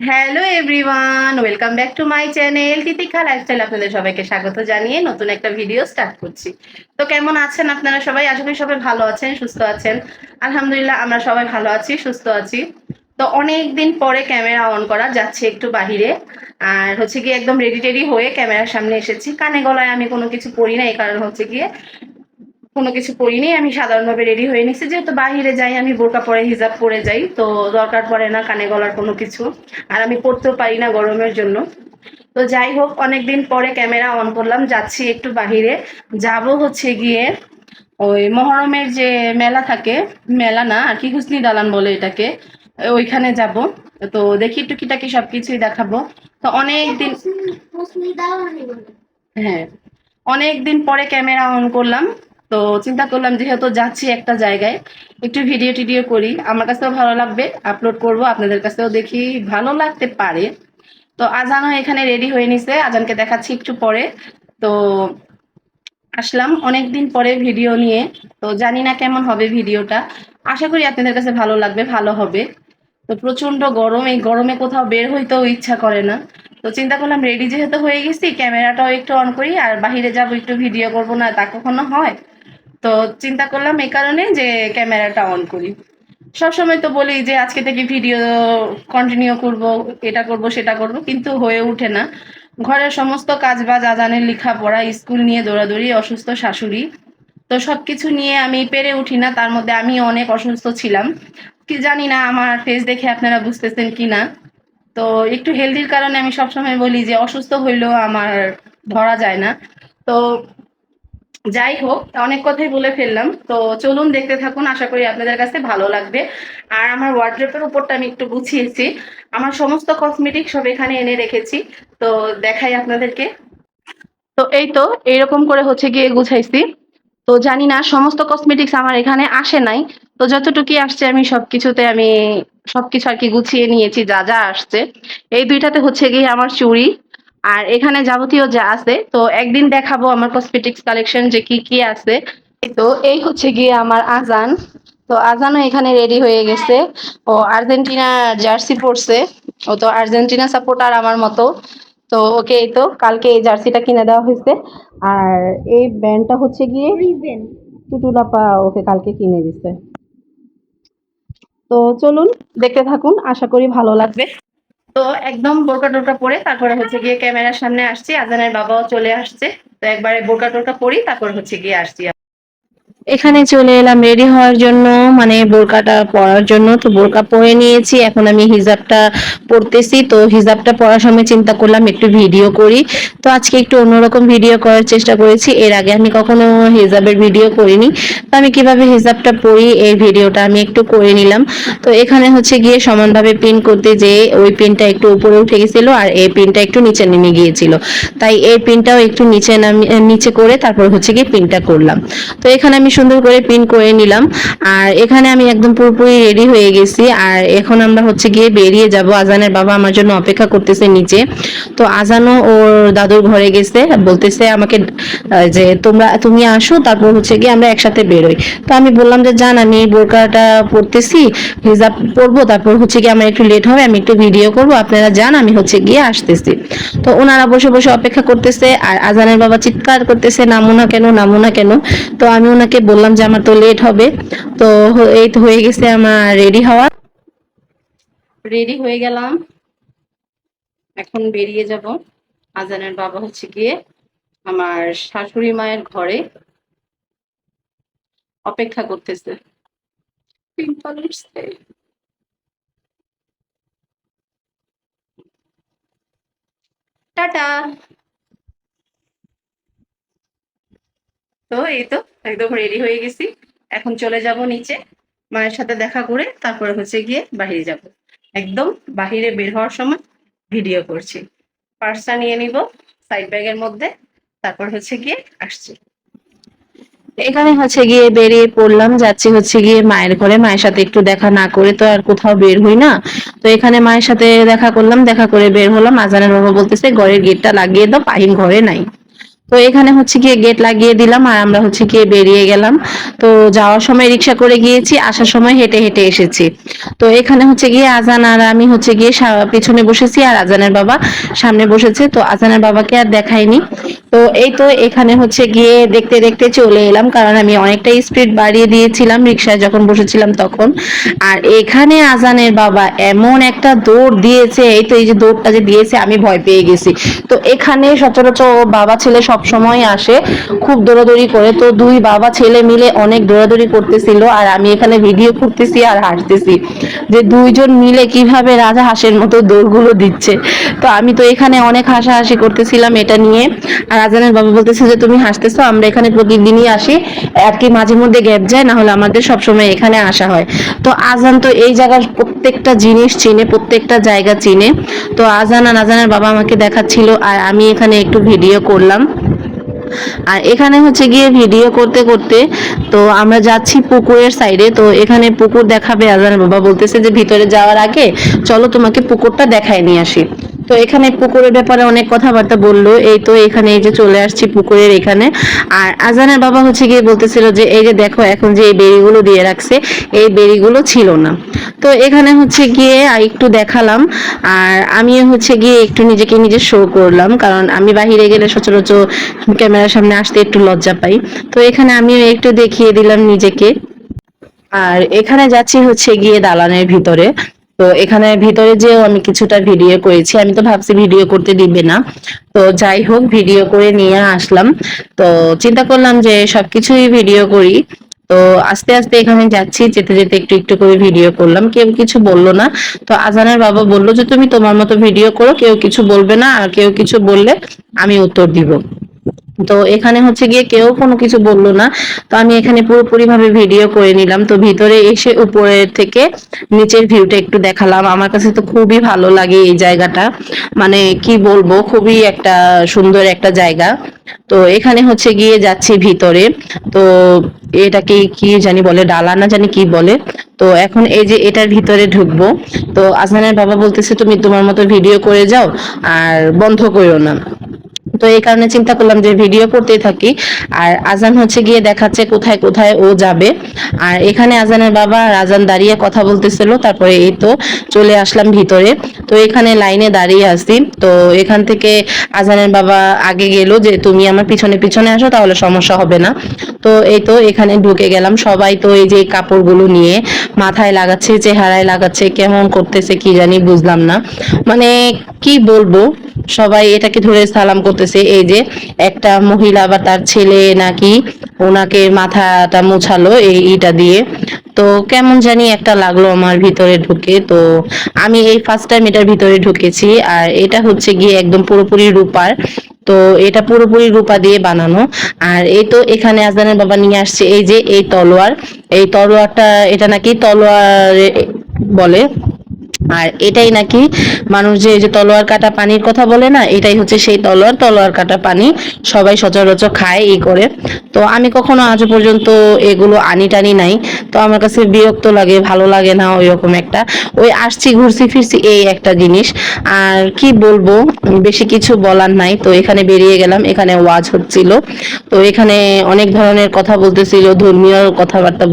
Hello everyone, welcome back to my channel Titiksha lifestyle. আপনাদের সবাইকে স্বাগত জানিয়ে নতুন একটা ভিডিও স্টার্ট করছি। তো কেমন আছেন আপনারা সবাই? আশা করি সবাই ভালো আছেন, সুস্থ আছেন। আলহামদুলিল্লাহ আমরা সবাই ভালো আছি, সুস্থ আছি। তো অনেক দিন পরে ক্যামেরা অন করা যাচ্ছে একটু বাহিরে, আর হচ্ছে গিয়ে একদম রেডি টেডি হয়ে ক্যামেরার সামনে এসেছি। কানে গলায় আমি কোনো কিছু পরি না, এই কারণ হচ্ছে গিয়ে কোনো কিছু পরিনি, আমি সাধারণভাবে রেডি হয়ে নিছি। যেহেতু বাহিরে যাই আমি বোরকা পরে হিজাব পরে যাই, তো দরকার পড়ে না কানে গলার কোনো কিছু, আর আমি পরতেও পারি না গরমের জন্য। তো যাই হোক, অনেকদিন পরে ক্যামেরা অন করলাম, যাচ্ছি একটু বাহিরে। যাব হচ্ছে গিয়ে ওই মহরমের যে মেলা থাকে, মেলা না আর কি, হুসনি দালান বলে এটাকে, ওইখানে যাব। তো দেখি টুকিটাকি সবকিছুই দেখাবো। তো অনেক দিন, হ্যাঁ, অনেক দিন পরে ক্যামেরা অন করলাম। তো চিন্তা করলাম যেহেতু যাচ্ছি একটা জায়গায়, একটু ভিডিও টিডিও করি, আমার কাছেও ভালো লাগবে, আপলোড করব, আপনাদের কাছেও দেখি ভালো লাগতে পারে। তো আজানও এখানে রেডি হয়ে নিছে, আজানকে দেখাচ্ছি একটু পরে। তো আসলাম অনেকদিন পরে ভিডিও নিয়ে। তো জানি না কেমন হবে ভিডিওটা, আশা করি আপনাদের কাছে ভালো লাগবে, ভালো হবে। তো প্রচন্ড গরম, এই গরমে কোথাও বের হইতেও ইচ্ছা করে না। তো চিন্তা করলাম রেডি যেহেতু হয়ে গেছি, ক্যামেরাটাও একটু অন করি, আর বাহিরে যাব একটু ভিডিও করব, না তা কখনো হয়? তো চিন্তা করলাম এই কারণে যে ক্যামেরাটা অন করি। সবসময় তো বলি যে আজকে থেকে ভিডিও কন্টিনিউ করব, এটা করব সেটা করব, কিন্তু হয়ে ওঠে না। ঘরের সমস্ত কাজ বাজ, আজানের লেখাপড়া, স্কুল নিয়ে দৌড়াদৌড়ি, অসুস্থ শাশুড়ি, তো সবকিছু নিয়ে আমি পেরে উঠি না। তার মধ্যে আমি অনেক অসুস্থ ছিলাম, কি জানি না আমার ফেস দেখে আপনারা বুঝতেছেন কি না। তো একটু হেলদির কারণে আমি সবসময় বলি যে অসুস্থ হইলেও আমার ধরা যায় না। তো যাই হোক, অনেক কথাই বলে ফেললাম। তো চলুন দেখতে থাকুন, আশা করি আপনাদের কাছে ভালো লাগবে। আর আমার ওয়ার্ড্রোবের উপরটা আমি একটু গুছিয়েছি, আমার সমস্ত কসমেটিক সব এখানে এনে রেখেছি। তো দেখাই আপনাদেরকে। তো এই তো এইরকম করে হচ্ছে গিয়ে গুছাইছি। তো জানি না, সমস্ত কসমেটিক্স আমার এখানে আসে নাই। তো যতটুকুই আসছে আমি সবকিছুতে আমি সবকিছু আর কি গুছিয়ে নিয়েছি, যা যা আসছে। এই দুইটাতে হচ্ছে গিয়ে আমার চুড়ি, আর এখানে যাবতীয় যা আছে। তো একদিন দেখাবো আমার কসমেটিক্স কালেকশন যে কি কি আছে। তো এই হচ্ছে গিয়ে আমার আজান। তো আজানও এখানে রেডি হয়ে গেছে, ও আর্জেন্টিনা জার্সি পরছে। ও তো আর্জেন্টিনা সাপোর্টার আমার মতো। তো ওকে এই তো কালকে এই জার্সিটা কিনে দেওয়া হয়েছে। আর এই ব্যান্ডটা হচ্ছে গিয়ে টুটুলাপা ওকে কালকে কিনে দিছে। তো চলুন দেখতে থাকুন, আশা করি ভালো লাগবে। তো একদম বোরকা টোরকা পরে তারপরে হচ্ছে গিয়ে ক্যামেরার সামনে আসছি, আজানের বাবাও চলে আসছে। তো একবারে বোরকা টোরকা পরি, তারপর হচ্ছে গিয়ে আসছি। এখানে চলে এলাম রেডি হওয়ার জন্য, মানে বোরকাটা পরার জন্য। তো বোরকা পরে নিয়েছি, এখন আমি হিজাবটা পরতেছি। তো হিজাবটা পরার সময় চিন্তা করলাম একটু ভিডিও করি। তো আজকে একটু অন্যরকম ভিডিও করার চেষ্টা করেছি, এর আগে আমি কখনো হিজাবের ভিডিও করিনি। তো আমি কিভাবে হিজাবটা পরি এই ভিডিওটা আমি একটু করে নিলাম। তো এখানে হচ্ছে গিয়ে সমানভাবে পিন করতে যেয়ে ওই পিনটা একটু উপরে উঠে গেছিল, আর এই পিনটা একটু নিচে নেমে গিয়েছিল। তাই এই পিনটাও একটু নিচে করে তারপর হচ্ছে গিয়ে পিনটা করলাম। তো এখানে আমি সুন্দর করে পিন করে নিলাম। আর এখানে আমি একদম পুরোপুরি রেডি হয়ে গেছি, আর এখন আমরা হচ্ছে গিয়ে বেরিয়ে যাব। আজানের বাবা আমার জন্য অপেক্ষা করতেছে নিচে। তো আজানও ওর দাদুর ঘরে গেছে, বলতেছে আমাকে যে তুমি আসো, তারপর হচ্ছে গিয়ে আমরা একসাথে বেরোই। তো আমি বললাম যে জান, আমি বোরকাটা পরতেছি, হিজাব পরবো, তারপর হচ্ছে গিয়ে আমার একটু লেট হবে, আমি একটু ভিডিও করবো, আপনারা যান, আমি হচ্ছে গিয়ে আসতেছি। তো ওনারা বসে বসে অপেক্ষা করতেছে, আর আজানের বাবা চিৎকার করতেছে নামো না কেন, নামো না কেন। তো আমি ওনাকে বললাম যে আমার তো লেট হবে। তো এই তো হয়ে গেছে আমার রেডি হওয়া, রেডি হয়ে গেলাম, এখন বেরিয়ে যাব। আজানের বাবা হচ্ছে গিয়ে আমার শাশুড়ি মায়ের ঘরে অপেক্ষা করতেছে। পিম্পল উঠছে। টাটা। তো এই তো একদম রেডি হয়ে গেছি, এখন চলে যাব নিচে, মায়ের সাথে দেখা করে তারপরে হচ্ছে গিয়ে বাহিরে যাব। একদম বাহিরে বের হওয়ার সময় ভিডিও করছি। পার্সটা নিয়ে নিব সাইড ব্যাগের মধ্যে, তারপর হচ্ছে গিয়ে আসছি। এখানে হচ্ছে গিয়ে বেরিয়ে পড়লাম, যাচ্ছি হচ্ছে গিয়ে মায়ের ঘরে। মায়ের সাথে একটু দেখা না করে তো আর কোথাও বের হই না। তো এখানে মায়ের সাথে দেখা করলাম, দেখা করে বের হলাম। আজানের বাবা বলতেছে ঘরের গেটটা লাগিয়ে দাও, পাহিন ঘরে নাই। তো এখানে হচ্ছে গিয়ে গেট লাগিয়ে দিলাম আর আমরা হচ্ছে গিয়ে বেরিয়ে গেলাম। তো যাওয়ার সময় রিক্সা করে গিয়েছি, আসার সময় হেঁটে হেঁটে এসেছি। তো এখানে হচ্ছে গিয়ে আজান আর আমি হচ্ছে গিয়ে পিছনে বসেছি আর আজানের বাবা সামনে বসেছে। তো আজানের বাবাকে আর দেখাইনি। তো এই তো এখানে হচ্ছে গিয়ে দেখতে দেখতে চলে এলাম, কারণ আমি অনেকটা স্পিড বাড়িয়ে দিয়েছিলাম রিক্সায় যখন বসেছিলাম তখন। আর এখানে আজানের বাবা এমন একটা দৌড় দিয়েছে, এই তো এই যে দৌড়টা যে দিয়েছে আমি ভয় পেয়ে গেছি। তো এখানে সচরাচর বাবা ছেলে সব সময় আসে, খুব দৌড়াদৌড়ি করে। তো দুই বাবা ছেলে মিলে অনেক দৌড়াদৌড়ি করতেছিল আর আমি এখানে ভিডিও করতেছি আর হাসতেছি যে দুইজন মিলে কিভাবে রাজা হাঁসের মতো দৌড়গুলো দিচ্ছে। তো আমি তো এখানে অনেক হাসাহাসি করতেছিলাম এটা নিয়ে। আর আজানের বাবা বলতেছে যে তুমি হাসতেছো, আমরা এখানে প্রতিদিনই আসি, আর কি মাঝে মধ্যে গ্যাপ যায়, না হলে আমাদের সবসময় এখানে আসা হয়। তো আজান তো এই জায়গার প্রত্যেকটা জিনিস চিনে, প্রত্যেকটা জায়গা চিনে। তো আজান আর আজানের বাবা আমাকে দেখাচ্ছিল আর আমি এখানে একটু ভিডিও করলাম। আর এখানে হচ্ছে গিয়ে ভিডিও করতে করতে তো আমরা যাচ্ছি পুকুরের সাইডে। তো এখানে পুকুর দেখাবে আজানের বাবা, বলতেছে যে ভিতরে যাওয়ার আগে চলো তোমাকে পুকুরটা দেখায় নিয়ে আসি। তো এখানে পুকুরের ব্যাপারে অনেক কথাবার্তা বললো। এই তো এখানে এই যে চলে আসছি পুকুরের এখানে। আর আজানের বাবা হচ্ছে গিয়ে বলতেছিল যে এই যে দেখো এখন যে এই বেড়িগুলো দিয়ে রাখছে, এই বেড়িগুলো ছিল না। তো এখানে হচ্ছে গিয়ে একটু দেখালাম আর আমি হচ্ছে গিয়ে একটু নিজেকে নিজে শো করলাম, কারণ আমি বাহিরে গেলে সচরাচর ক্যামেরার সামনে আসতে একটু লজ্জা পাই। তো এখানে আমিও একটু দেখিয়ে দিলাম নিজেকে। আর এখানে যাচ্ছি হচ্ছে গিয়ে দালানের ভিতরে। তো এখানে ভিতরে যেও আমি কিছুটা ভিডিও করেছি, আমি তো ভাবছি ভিডিও করতে দিবে না। তো যাই হোক ভিডিও করে নিয়ে আসলাম। তো চিন্তা করলাম যে সবকিছুই ভিডিও করি। তো আস্তে আস্তে এখানে যাচ্ছি, যেতে যেতে একটু একটু করে ভিডিও করলাম, কেউ কিছু বললো না। তো আজানের বাবা বললো যে তুমি তোমার মতো ভিডিও করো, কেউ কিছু বলবে না, আর কেউ কিছু বললে আমি উত্তর দিব। তো এখানে হচ্ছে গিয়ে কেউ কোনো কিছু বললো না। তো আমি এখানে পুরোপুরি ভাবে ভিডিও করে নিলাম। তো ভিতরে এসে উপরের থেকে নিচের ভিউটা একটু দেখালাম। আমার কাছে তো খুবই ভালো লাগে এই জায়গাটা, মানে কি বলবো, খুবই একটা সুন্দর একটা জায়গা। তো এখানে হচ্ছে গিয়ে যাচ্ছি ভিতরে। তো এটাকে কি জানি বলে, ডালা না জানি কি বলে। তো এখন এই যে এটার ভিতরে ঢুকবো। তো আজমানের বাবা বলতেছে তুমি তোমার মতো ভিডিও করে যাও আর বন্ধ করো না। তো এই কারণে চিন্তা করলাম যে ভিডিও করতেই থাকি। আর আজান হচ্ছে গিয়ে দেখাচ্ছে কোথায় কোথায় ও যাবে। আর এখানে আজানের বাবা আর আজান দাঁড়িয়ে কথা বলতেছিল, তারপরে এই তো চলে আসলাম ভিতরে। তো এখানে লাইনে দাঁড়িয়ে আছি। তো এখান থেকে আজানের বাবা আগে গেল যে তুমি আমার পিছনে পিছনে আসো, তাহলে সমস্যা হবে না। তো এই তো এখানে ঢুকে গেলাম। সবাই তো এই যে কাপড়গুলো নিয়ে মাথায় লাগাচ্ছে, চেহারায় লাগাচ্ছে, কেমন করতেছে কি জানি বুঝলাম না। মানে কি বলবো, সবাই এটাকে ধরে সালাম করতেছে। এই যে একটা মহিলা বা তার ছেলে নাকি ওনাকে মাথাটা মোছালো এই ইটা দিয়ে। তো কেমন জানি একটা লাগলো আমার ভিতরে ঢুকে। তো আমি এই ফার্স্ট টাইম এটার ভিতরে ঢুকেছি। আর এটা হচ্ছে গিয়ে একদম পুরোপুরি রূপার। তো এটা পুরোপুরি রূপা দিয়ে বানানো। আর এই তো এখানে আজানের বাবা নিয়ে আসছে এই যে এই তলোয়ার। এই তলোয়ারটা এটা নাকি তলোয়ার বলে। আর এটাই নাকি মানুষ যে এই যে তলোয়ার কাটা পানির কথা বলে না, এটাই হচ্ছে সেই তলোয়ার, তলোয়ার কাটা পানি সবাই সচরাচর খায় ই করে। তো আমি কখনো আজও পর্যন্ত এগুলো আনি টানি নাই। তো আমার কাছে বিরক্ত লাগে, ভালো লাগে না ওইরকম একটা। ওই আসছি ঘুরছি ফিরছি এই একটা জিনিস। আর কি বলবো, বেশি কিছু বলার নাই। তো এখানে বেরিয়ে গেলাম, এখানে ওয়াজ হচ্ছিল। তো এখানে অনেক ধরনের কথা বলতেছিল, ধর্মীয় কথাবার্তা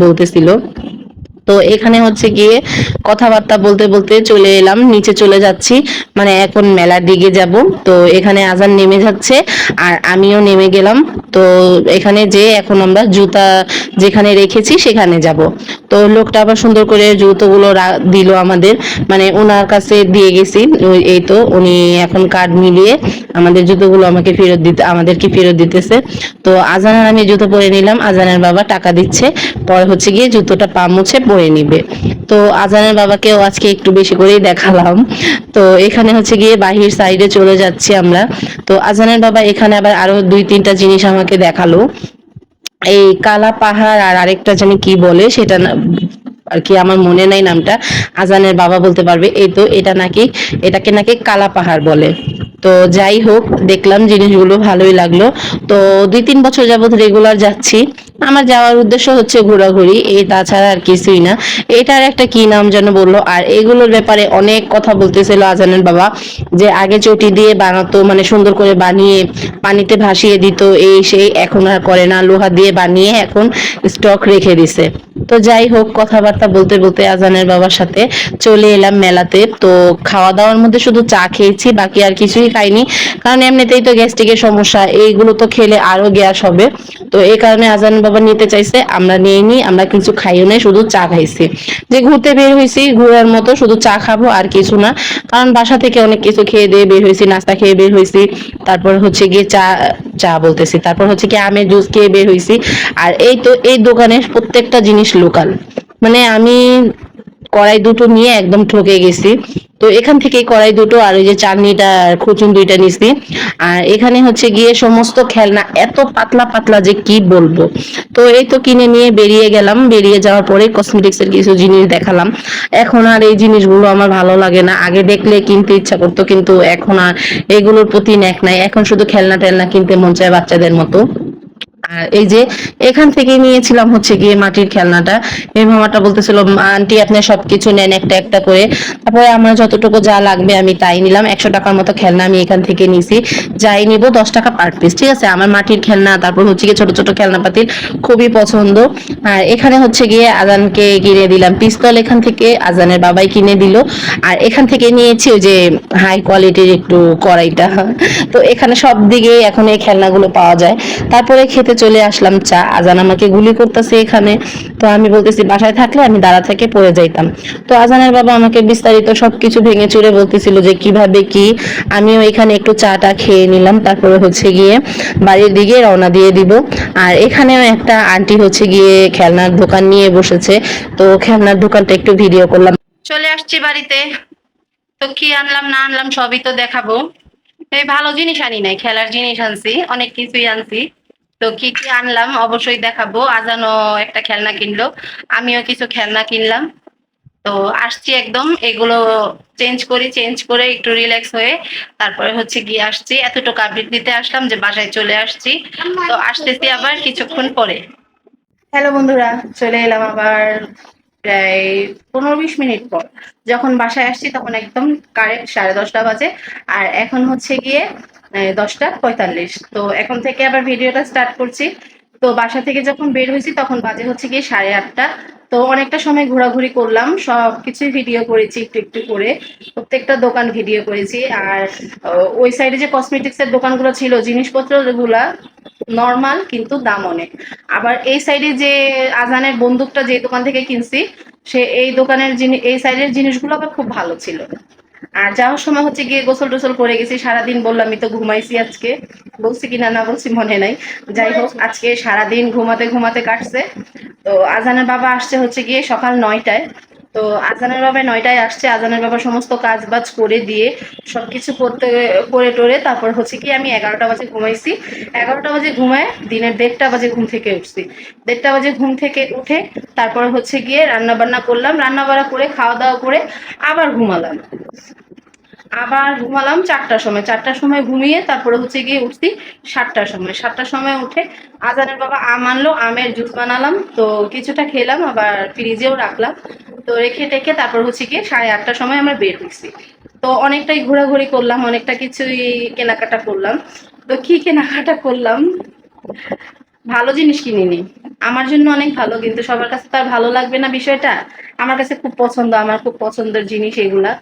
বলতেছিল। তো এখানে হচ্ছে গিয়ে কথাবার্তা বলতে বলতে চলে এলাম, নিচে চলে যাচ্ছি, মানে এখন মেলার দিকে যাব। তো এখানে আজান নেমে যাচ্ছে আর আমিও নেমে গেলাম। তো এখানে যে এখন আমরা জুতা যেখানে রেখেছি সেখানে যাব। তো লোকটা আবার সুন্দর করে জুতোগুলো দিল আমাদের, মানে ওনার কাছে দিয়ে গেছি। এই তো উনি এখন কার্ড মিলিয়ে আমাদের জুতোগুলো আমাদেরকে ফেরত দিতেছে। তো আজান আর আমি জুতো পরে নিলাম, আজানের বাবা টাকা দিচ্ছে, পরে হচ্ছে গিয়ে জুতোটা পা মুছে পরে নিবে। তো আজানের বাবাকেও আজকে একটু বেশি করেই দেখালাম। তো এখানে হচ্ছে গিয়ে বাহির সাইডে চলে যাচ্ছি আমরা। তো আজানের বাবা এখানে আবার আরো দুই তিনটা জিনিস আমাকে দেখালো। এই কালা পাহাড় আর আরেকটা জানি কি বলে সেটা আর কি আমার মনে নাই নামটা, আজানের বাবা বলতে পারবে। এই তো এটা নাকি, এটাকে নাকি কালা পাহাড় বলে। তো তো যাই হোক, দেখলাম জিনিসগুলো ভালোই লাগলো। তো 2-3 বছর যাবত রেগুলার যাচ্ছি। আমার যাওয়ার উদ্দেশ্য হচ্ছে ঘোরাঘুরি, এই তাছাড়া আর কিছুই না। এটার একটা কি নাম যেন বললো, আর এগুলোর ব্যাপারে অনেক কথা বলতেছিল আজানের বাবা, যে আগে চটি দিয়ে বানাতো, মানে সুন্দর করে বানিয়ে পানিতে ভাসিয়ে দিত, এই সেই, এখন আর করে না, লোহা দিয়ে বানিয়ে এখন স্টক রেখে দিছে। তো যাই হোক, কথাবার্তা বলতে বলতে আজানের বাবার সাথে চলে এলাম মেলাতে। তো খাওয়া দাওয়ার মধ্যে শুধু চা খেয়েছি, বাকি আর কিছুই খাইনি, কারণ এমনিতেই তো গ্যাস্ট্রিকের সমস্যা, এইগুলো তো খেলে আরো গ্যাস হবে। তো এই কারণে আজান বাবা নিতে চাইছে, আমরা নিয়ে নি, আমরা কিছু খাইও নাই, শুধু চা খাইছি। যে ঘুরতে বের হয়েছি, ঘোরার মতো, শুধু চা খাবো আর কিছু না, কারণ বাসা থেকে অনেক কিছু খেয়ে দিয়ে বের হয়েছি, নাস্তা খেয়ে বের হয়েছি, তারপর হচ্ছে গিয়ে চা চা বলতেছি, তারপর হচ্ছে কি আমের জুস খেয়ে বের হয়েছি। আর এই তো এই দোকানের প্রত্যেকটা জিনিস লোকাল, মানে আমি কড়াই দুটো নিয়ে একদম ঠকে গেছি। তো এখান থেকে কড়াই দুটো আর ওই যে চাটনিটা খুচুন দুইটা নিছি। আর এখানে হচ্ছে গিয়ে সমস্ত খেলনা এত পাতলা পাতলা যে কি বলবো। তো এই তো কিনে নিয়ে বেরিয়ে গেলাম, বেরিয়ে যাওয়ার পরে কসমেটিক্স এর কিছু জিনিস দেখালাম। এখন আর এই জিনিসগুলো আমার ভালো লাগে না, আগে দেখলে কিনতে ইচ্ছা করতো, কিন্তু এখন আর এগুলোর প্রতি ন্যাক নাই, এখন শুধু খেলনা টেলনা কিনতে মন চায় বাচ্চাদের মতো। আর এই যে এখান থেকে নিয়েছিলাম হচ্ছে গিয়ে মাটির খেলনাটা। এই মামাটা বলতেছিল, আন্টি আপনি সবকিছু নেন একটা একটা করে। তারপরে আমার যতটুকু যা লাগবে আমি তাই নিলাম। 100 টাকার মতো খেলনা আমি এখান থেকে নিছি, যাই নিব 10 টাকা পার পিস, ঠিক আছে। আমার মাটির খেলনা, তারপর হচ্ছে গিয়ে ছোট ছোট খেলনা পাতির খুবই পছন্দ। আর এখানে হচ্ছে গিয়ে আজানকে কিনে দিলাম পিস্তল, এখান থেকে আজানের বাবাই কিনে দিল। আর এখান থেকে নিয়েছি ওই যে হাই কোয়ালিটির একটু কড়াইটা। তো এখানে সব দিকে এখন এই খেলনাগুলো পাওয়া যায়। তারপরে খেতে চলে আসলাম চা, আজান আমাকে গুলি করতেছে এখানে। তো আমি বলতেছি বাসায় থাকলে আমি দাঁড়া থেকে পড়ে যাইতাম। তো আজানের বাবা আমাকে বিস্তারিত সবকিছু ভেঙে চুরে বলতেছিল যে কিভাবে কি। আমিও এখানে একটু চাটা খেয়ে নিলাম, তারপরে হচ্ছে গিয়ে বাড়ির দিকে রওনা দিয়ে দিব। আর এখানেও একটা আন্টি হচ্ছে গিয়ে খেলনার দোকান নিয়ে বসেছে, তো খেলনার দোকানটা একটু ভিডিও করলাম। চলে আসছি বাড়িতে, তো কি আনলাম না আনলাম সবই তো দেখাবো। এই ভালো জিনিস আনি নাই, খেলার জিনিস আনছি, অনেক কিছুই আনছি। তো কি কি আনলাম অবশ্যই দেখাবো। আজানও একটা খেলনা কিনলো, আমিও কিছু খেলনা কিনলাম। তো আসছি একদম এগুলো চেঞ্জ করি, চেঞ্জ করে একটু রিল্যাক্স হয়ে তারপরে হচ্ছে গিয়ে আসছি। এতটুকু আপডেট দিতে আসলাম যে বাসায় চলে আসছি। তো আসতেছি আবার কিছুক্ষণ পরে। হ্যালো বন্ধুরা, চলে এলাম আবার প্রায় 15-20 মিনিট পর। যখন বাসায় আসছি তখন একদম কারেক্ট 10:30 বাজে। আর এখন হচ্ছে গিয়ে 10টা 45। তো এখন থেকে আবার ভিডিওটা স্টার্ট করছি। তো বাসা থেকে যখন বের হয়েছি তখন বাজে হচ্ছে গিয়ে 8:30। তো অনেকটা সময় ঘোরাঘুরি করলাম, সবকিছুই ভিডিও করেছি একটু একটু করে, প্রত্যেকটা দোকান ভিডিও করেছি। আর ওই সাইডে যে কসমেটিক্স এর দোকানগুলো ছিল, জিনিসপত্র গুলা নর্মাল কিন্তু দাম অনেক। আবার এই সাইডে যে আজানের বন্দুকটা যে দোকান থেকে কিনছি, সে এই দোকানের জিনিস, এই সাইডের জিনিসগুলো আবার খুব ভালো ছিল। আর যাওয়ার সময় হচ্ছে গিয়ে গোসল টোসল করে গেছি, সারাদিন বললামই তো ঘুমাইছি আজকে, বলছি কিনা না বলছি মনে নাই। যাই হোক, আজকে সারাদিন ঘুমাতে ঘুমাতে কাটছে। তো আজানের বাবা আসছে হচ্ছে গিয়ে সকাল 9টায়। তো আজানের বাবা 9টায় আসছে, আজানের বাবা সমস্ত কাজ বাজ করে দিয়ে সবকিছু করতে করে টোরে তারপর হচ্ছে কি আমি 11টা বাজে ঘুমাইছি। 11টা বাজে ঘুমায় দিনের 1:30 বাজে ঘুম থেকে উঠছি। 1:30 বাজে ঘুম থেকে উঠে তারপর হচ্ছে গিয়ে রান্না বান্না করলাম, রান্না বান্না করে খাওয়া দাওয়া করে আবার ঘুমালাম। আবার ঘুমালাম 4টার সময়, 4টার সময় ঘুমিয়ে তারপরে হচ্ছে গিয়ে উঠছি 7টার সময়। 7টার সময় উঠে আজানের বাবা আম আনলো, আমের জুস বানালাম, তো কিছুটা খেলাম, আবার ফ্রিজেও রাখলাম। তো রেখে টেখে তারপর হচ্ছে গিয়ে 8:30টার সময় আমরা বের হয়েছি। তো অনেকটাই ঘোরাঘুরি করলাম, অনেকটা কিছুই কেনাকাটা করলাম। তো কি কেনাকাটা করলাম, ভালো জিনিস কিনিনি। আমার জন্য অনেক ভালো, কিন্তু সবার কাছে তো আর ভালো লাগবে না বিষয়টা। আমার কাছে খুব পছন্দ, আমার খুব পছন্দের জিনিস এগুলা।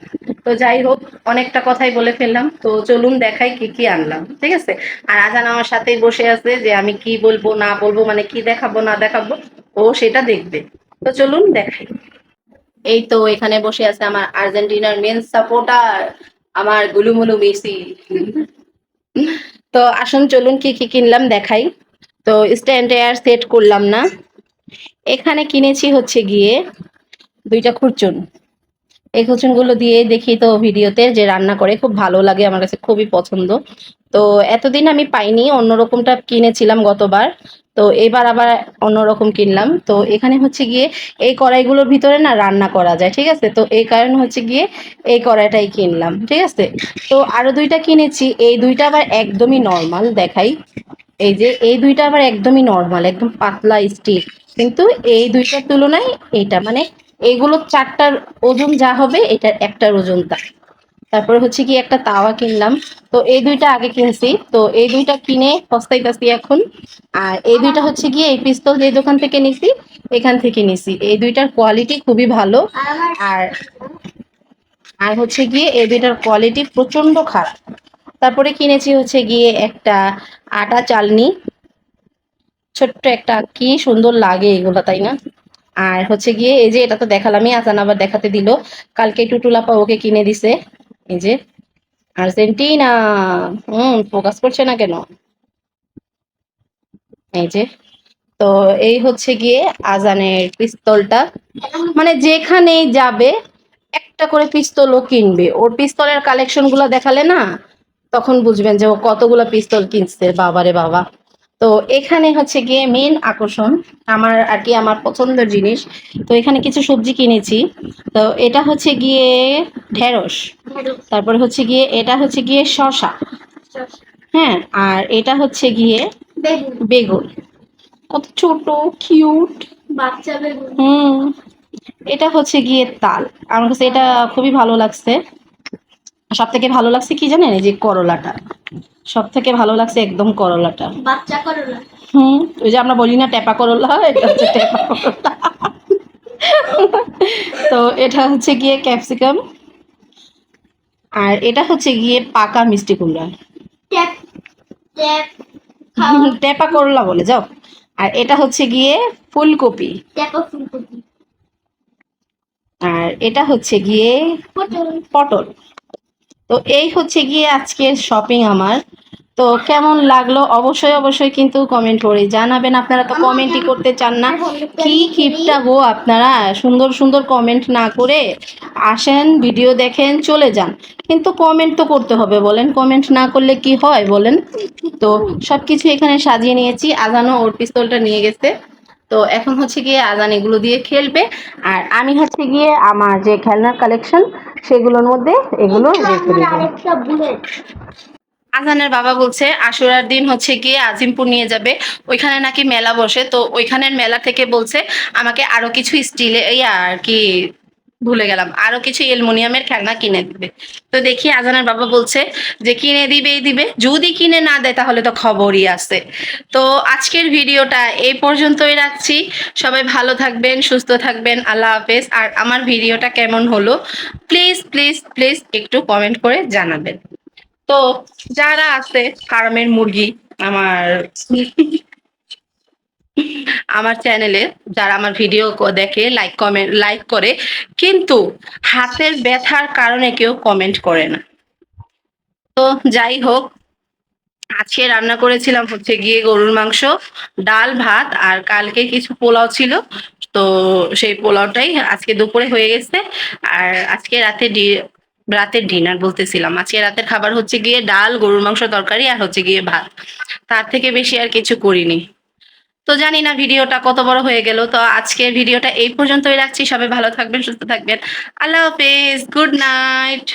তো যাই হোক, অনেকটা কথাই বলে ফেললাম, তো চলুন দেখাই কি কি আনলাম, ঠিক আছে। আর আজান আমার সাথেই বসে আছে যে আমি কি বলবো না বলবো, মানে কি দেখাবো না দেখাবো, ও সেটা দেখবে। তো চলুন দেখাই। এই তো এখানে বসে আছে আমার আর্জেন্টিনার মেন সাপোর্টার, আমার গুলুমুলু মেসি। তো আসুন চলুন কি কি কিনলাম দেখাই। তো স্ট্যান্ডে আর সেট করলাম না, এখানে কিনেছি হচ্ছে গিয়ে 2টা খুরচুন। এই গুলো দিয়ে দেখি তো ভিডিওতে যে রান্না করে, খুব ভালো লাগে, আমার কাছে খুবই পছন্দ। তো এতদিন আমি পাইনি, অন্যরকমটা কিনেছিলাম গতবার, তো এবার আবার অন্যরকম কিনলাম। তো এখানে হচ্ছে গিয়ে এই কড়াইগুলোর ভিতরে না রান্না করা যায়, ঠিক আছে, তো এই কারণে হচ্ছে গিয়ে এই কড়াইটাই কিনলাম, ঠিক আছে। তো আরো দুইটা কিনেছি, এই দুইটা আবার একদমই নর্মাল দেখাই। এই যে এই দুইটা আবার একদমই নর্মাল, একদম পাতলা স্টিল, কিন্তু এই দুইটার তুলনায় এইটা মানে এইগুলো চারটার ওজন যা হবে এটার একটার ওজন তা। তারপরে হচ্ছে কি একটা তাওয়া কিনলাম। তো এই দুইটা আগে কিনছি, তো এই দুইটা কিনে পস্তাইতাছি এখন। আর এই দুইটা হচ্ছে গিয়ে এই পিস্তল যে দোকান থেকে নিছি, এখান থেকে নিছি, এই দুইটার কোয়ালিটি খুবই ভালো। আর আর হচ্ছে গিয়ে এই দুইটার কোয়ালিটি প্রচন্ড খারাপ। তারপরে কিনেছি হচ্ছে গিয়ে একটা আটা চালনি, ছোট্ট একটা, কি সুন্দর লাগে এগুলো, তাই না? আর হচ্ছে গিয়ে এই যে এটা তো দেখালামই, আজান আবার দেখাতে দিল, কালকে টুটুলাপা ওকে কিনে দিছে, এই যে আর্জেন্টিনা। ফোকাস করছে না কেন? এই যে, তো এই হচ্ছে গিয়ে আজানের পিস্তলটা, মানে যেখানেই যাবে একটা করে পিস্তলও কিনবে, ওর পিস্তলের কালেকশন গুলো দেখালে না তখন বুঝবেন যে ও কতগুলো পিস্তল কিনছে, বাবারে বাবা। তো এখানে হচ্ছে গিয়ে মেন আকর্ষণ আমার আর কি, আমার পছন্দের জিনিস। তো এখানে কিছু সবজি কিনেছি। তো এটা হচ্ছে গিয়ে ঢেঁড়স, তারপরে হচ্ছে গিয়ে এটা হচ্ছে গিয়ে শসা, হ্যাঁ, আর এটা হচ্ছে গিয়ে বেগুন, কত ছোট, কিউট বাচ্চা বেগুন। এটা হচ্ছে গিয়ে তাল, আমার কাছে এটা খুবই ভালো লাগছে। সব থেকে ভালো লাগছে কি জানেন, এই যে করলাটা, সব থেকে ভালো লাগছে একদম করলাটা, বাচ্চা করলা। ওই যে আমরা বলি না টেপা করলা, এটা হচ্ছে টেপা করলা। তো এটা হচ্ছে গিয়ে ক্যাপসিকাম, আর এটা হচ্ছে গিয়ে পাকা মিষ্টি কুমড়া, টেপা করলা বলে যাও। আর এটা হচ্ছে গিয়ে ফুলকপি, আর এটা হচ্ছে গিয়ে পটল। তো এই হচ্ছে গিয়ে আজকের শপিং আমার। তো কেমন লাগলো অবশ্যই অবশ্যই কিন্তু কমেন্ট করে জানাবেন। আপনারা তো কমেন্টই করতে চান না, কি কিপটা গো আপনারা, সুন্দর সুন্দর কমেন্ট না করে আসেন, ভিডিও দেখেন চলে যান, কিন্তু কমেন্ট তো করতে হবে বলেন, কমেন্ট না করলে কি হয় বলেন। তো সবকিছু এখানে সাজিয়ে নিয়েছি, আজানও ওর পিস্তলটা নিয়ে গেছে। তো এখন হচ্ছে গিয়ে আজান এগুলো দিয়ে খেলবে, আর আমি হচ্ছে গিয়ে আমার যে খেলনার কালেকশন সেগুলোর মধ্যে এগুলো রেখে দেবো। আজানের বাবা বলছে আশুরার দিন হচ্ছে গিয়ে আজিমপুর নিয়ে যাবে, ওইখানে নাকি মেলা বসে, তো ওইখানের মেলা থেকে বলছে আমাকে আরো কিছু স্টিলে এই আর কি, ভুলে গেলাম, আরো কিছু অ্যালুমিনিয়ামের খেলনা কিনে দিবে। তো দেখি আজানের বাবা বলছে যে কিনে দিবেই দিবে, যদি কিনে না দেয় তাহলে তো খবরই আছে। তো আজকের ভিডিওটা এই পর্যন্তই রাখছি, সবাই ভালো থাকবেন, সুস্থ থাকবেন, আল্লাহ হাফেজ। আর আমার ভিডিওটা কেমন হলো প্লিজ প্লিজ প্লিজ একটু কমেন্ট করে জানাবেন। তো যারা আছে ফার্মের মুরগি, আমার আমার চ্যানেলে যারা আমার ভিডিও দেখে, লাইক করে, কিন্তু হাতের ব্যথার কারণে কেউ কমেন্ট করে না। তো যাই হোক, আজকে রান্না করেছিলাম হচ্ছে গিয়ে গরুর মাংস, ডাল ভাত, আর কালকে কিছু পোলাও ছিল, তো সেই পোলাওটাই আজকে দুপুরে হয়ে গেছে। আর আজকে রাতের ডিনার বলতেছিলাম, আজকে রাতের খাবার হচ্ছে গিয়ে ডাল, গরুর মাংস তরকারি, আর হচ্ছে গিয়ে ভাত, তার থেকে বেশি আর কিছু করিনি। তো জানি না ভিডিওটা কত বড় হয়ে গেল, তো আজকের ভিডিওটা এই পর্যন্তই রাখছি, সবাই ভালো থাকবেন, সুস্থ থাকবেন, আল্লাহ হাফেজ, গুড নাইট।